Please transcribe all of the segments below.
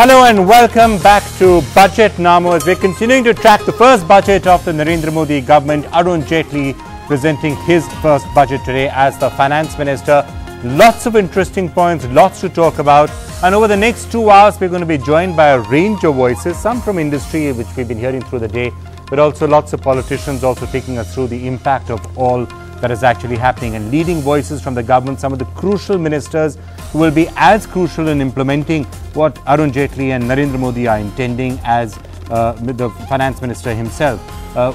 Hello and welcome back to Budget Now. As we're continuing to track the first budget of the Narendra Modi government, Arun Jaitley presenting his first budget today as the finance minister. Lots of interesting points, lots to talk about. And over the next 2 hours, we're going to be joined by a range of voices, some from industry, which we've been hearing through the day, but also lots of politicians also taking us through the impact of all that is actually happening, and leading voices from the government, some of the crucial ministers who will be as crucial in implementing what Arun Jaitley and Narendra Modi are intending as the finance minister himself.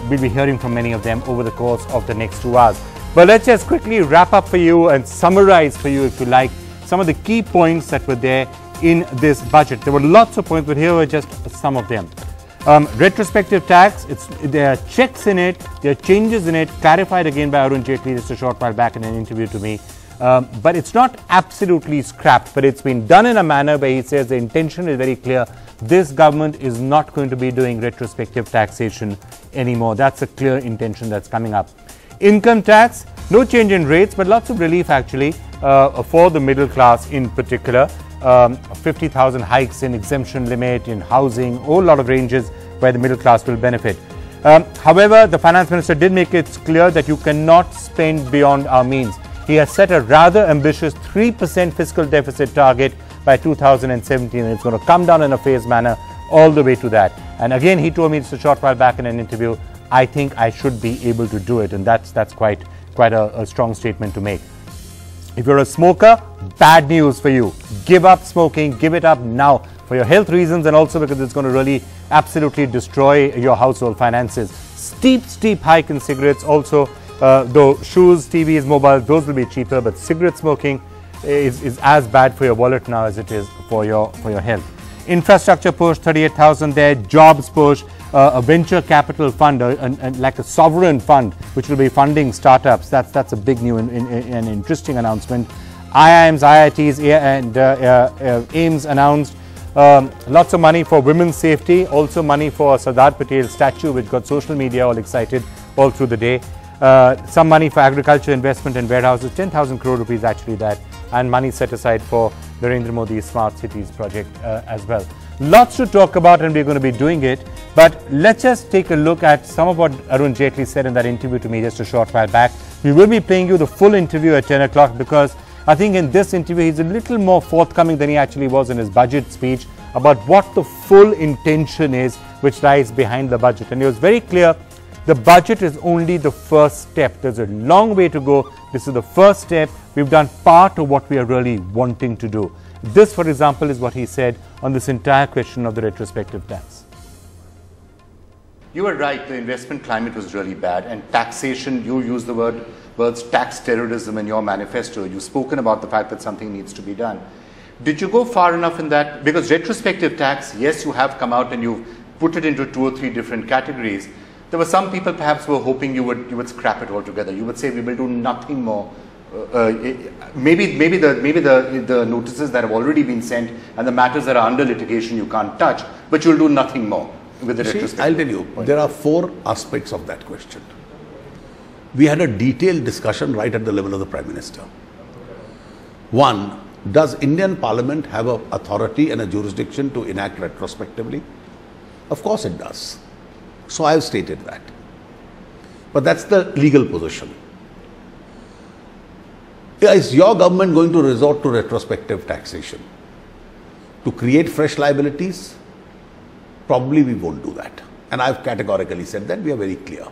We'll be hearing from many of them over the course of the next 2 hours. But let's just quickly wrap up for you and summarize for you, if you like, some of the key points that were there in this budget. There were lots of points, but here were just some of them. Retrospective tax, there are checks in it, there are changes in it, clarified again by Arun Jaitley just a short while back in an interview to me. But it's not absolutely scrapped, but it's been done in a manner where he says the intention is very clear. This government is not going to be doing retrospective taxation anymore. That's a clear intention that's coming up. Income tax, no change in rates, but lots of relief actually for the middle class in particular. 50,000 hikes in exemption limit, in housing, a whole lot of ranges where the middle class will benefit. However, the finance minister did make it clear that you cannot spend beyond our means. He has set a rather ambitious 3% fiscal deficit target by 2017, and it's going to come down in a phased manner all the way to that. And again, he told me just a short while back in an interview, I think I should be able to do it, and that's quite a strong statement to make. If you're a smoker, bad news for you. Give up smoking, give it up now for your health reasons, and also because it's going to really absolutely destroy your household finances. Steep hike in cigarettes also, though shoes, TVs, mobiles, those will be cheaper, but cigarette smoking is as bad for your wallet now as it is for your health. Infrastructure push, 38,000 there, jobs push, a venture capital fund, like a sovereign fund, which will be funding startups. That's a big new and interesting announcement. IIMs, IITs, and AIIMS announced lots of money for women's safety, also money for Sardar Patel statue, which got social media all excited all through the day. Some money for agriculture, investment and warehouses, 10,000 crore rupees actually that, and money set aside for Narendra Modi's Smart Cities project as well. Lots to talk about, and we're going to be doing it. But let's just take a look at some of what Arun Jaitley said in that interview to me just a short while back. We will be playing you the full interview at 10 o'clock because I think in this interview he's a little more forthcoming than he actually was in his budget speech about what the full intention is which lies behind the budget. And he was very clear, the budget is only the first step. There's a long way to go. This is the first step. We've done part of what we are really wanting to do. This, for example, is what he said on this entire question of the retrospective tax. You were right, the investment climate was really bad, and taxation, you use the words tax terrorism in your manifesto. You've spoken about the fact that something needs to be done. Did you go far enough in that? Because retrospective tax, yes, you have come out and you've put it into 2 or 3 different categories. There were some people perhaps who were hoping you would scrap it altogether. You would say we will do nothing more. Maybe the notices that have already been sent and the matters that are under litigation you can't touch, but you'll do nothing more with the retrospective. I'll tell you, there are 4 aspects of that question. We had a detailed discussion right at the level of the Prime Minister. One, does Indian Parliament have an authority and a jurisdiction to enact retrospectively? Of course it does. So I have stated that. But that's the legal position. Is your government going to resort to retrospective taxation to create fresh liabilities? Probably we won't do that. And I've categorically said that. We are very clear.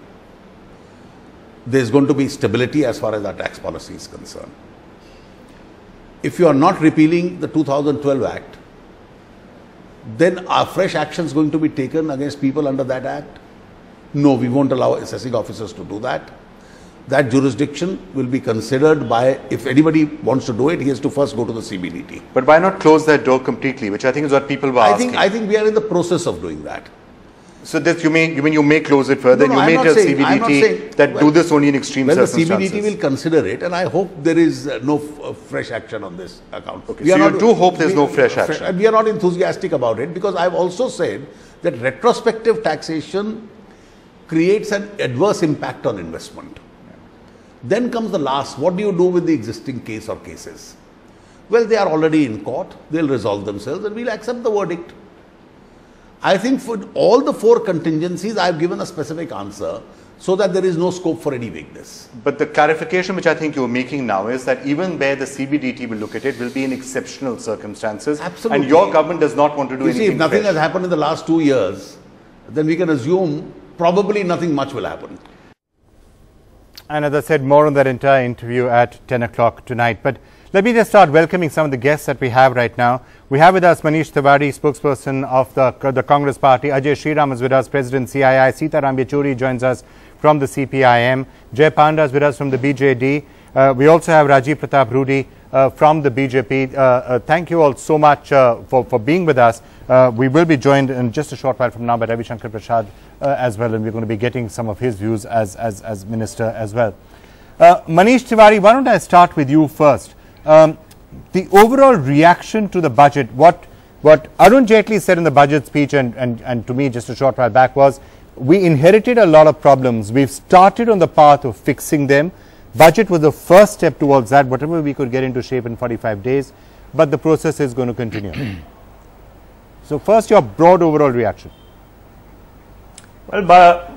There's going to be stability as far as our tax policy is concerned. If you are not repealing the 2012 Act, then are fresh actions going to be taken against people under that Act? No, we won't allow assessing officers to do that. That jurisdiction will be considered by, if anybody wants to do it, he has to first go to the CBDT. But why not close that door completely, which I think is what people were asking? I think we are in the process of doing that. So this you may close it further? No, you may tell CBDT that do this only in extreme circumstances. Well, the CBDT will consider it, and I hope there is no fresh action on this account. Okay, so you do hope there's no fresh action? We are not enthusiastic about it because I've also said that retrospective taxation creates an adverse impact on investment. Then comes the last, what do you do with the existing case or cases? Well, they are already in court, they'll resolve themselves and we'll accept the verdict. I think for all the 4 contingencies, I have given a specific answer so that there is no scope for any vagueness. But the clarification which I think you're making now is that even where the CBDT will look at it will be in exceptional circumstances. Absolutely. And your government does not want to do anything. See, if nothing fresh. has happened in the last 2 years, then we can assume probably nothing much will happen. And as I said, more on that entire interview at 10 o'clock tonight. But let me just start welcoming some of the guests that we have right now. We have with us Manish Tiwari, spokesperson of the Congress Party. Ajay Shriram is with us, President CII. Sitaram Yechuri joins us from the CPIM. Jay Panda is with us from the BJD. We also have Rajiv Pratap Rudy from the BJP. Thank you all so much for being with us. We will be joined in just a short while from now by Ravi Shankar Prasad as well, and we're going to be getting some of his views as minister as well. Manish Tiwari, why don't I start with you first? The overall reaction to the budget, what Arun Jaitley said in the budget speech and to me just a short while back was, we inherited a lot of problems. We've started on the path of fixing them. Budget was the first step towards that, whatever we could get into shape in 45 days, but the process is going to continue. So first, your broad overall reaction. Well,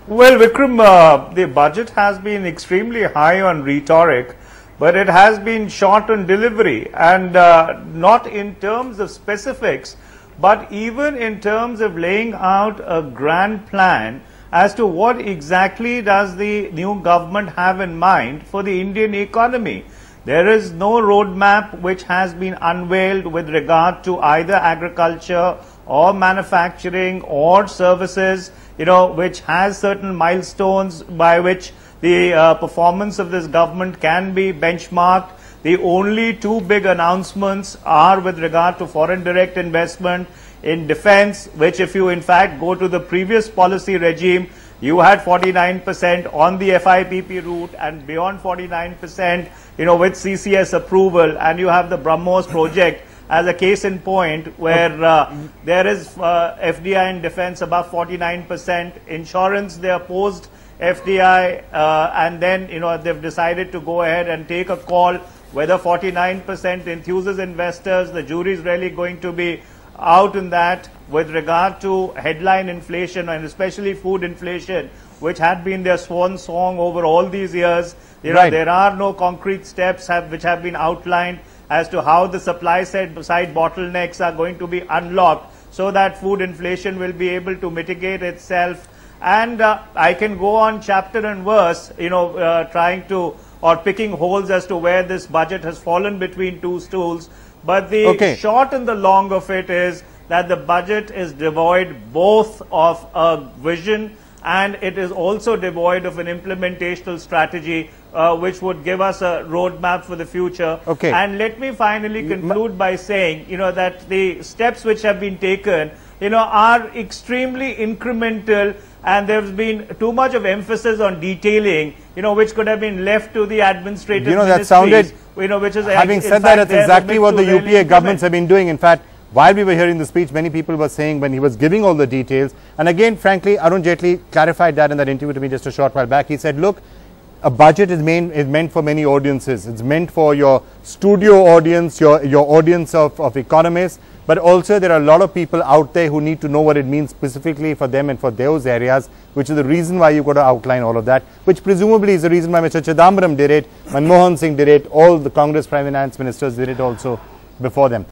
Vikram, the budget has been extremely high on rhetoric, but it has been short on delivery, and not in terms of specifics, but even in terms of laying out a grand plan as to what exactly does the new government have in mind for the Indian economy. There is no roadmap which has been unveiled with regard to either agriculture or manufacturing or services, which has certain milestones by which the performance of this government can be benchmarked. The only 2 big announcements are with regard to foreign direct investment in defense, which if you in fact go to the previous policy regime, you had 49% on the FIPP route and beyond 49%, with CCS approval, and you have the BrahMos project as a case in point where there is FDI in defense above 49%, insurance they opposed FDI, and then they've decided to go ahead and take a call whether 49% enthuses investors. The jury is really going to be out in that with regard to headline inflation and especially food inflation, which had been their swan song over all these years. There are no concrete steps which have been outlined as to how the supply side bottlenecks are going to be unlocked so that food inflation will be able to mitigate itself. And I can go on chapter and verse, trying to or picking holes as to where this budget has fallen between 2 stools. But the short and the long of it is that the budget is devoid both of a vision and it is also devoid of an implementational strategy which would give us a roadmap for the future. And let me finally conclude by saying, that the steps which have been taken, are extremely incremental, and there's been too much of emphasis on detailing, which could have been left to the administrative ministries. That sounded, which is having said that, that's exactly what the UPA governments have been doing. In fact, while we were hearing the speech, many people were saying when he was giving all the details, and again, frankly, Arun Jaitley clarified that in that interview to me just a short while back. He said, look, a budget is meant for many audiences. It's meant for your studio audience, your audience of economists, but also there are a lot of people out there who need to know what it means specifically for them and for those areas, which is the reason why you've got to outline all of that, which presumably is the reason why Mr. Chidambaram did it, Manmohan Singh did it, all the Congress Prime Finance Ministers did it also before them.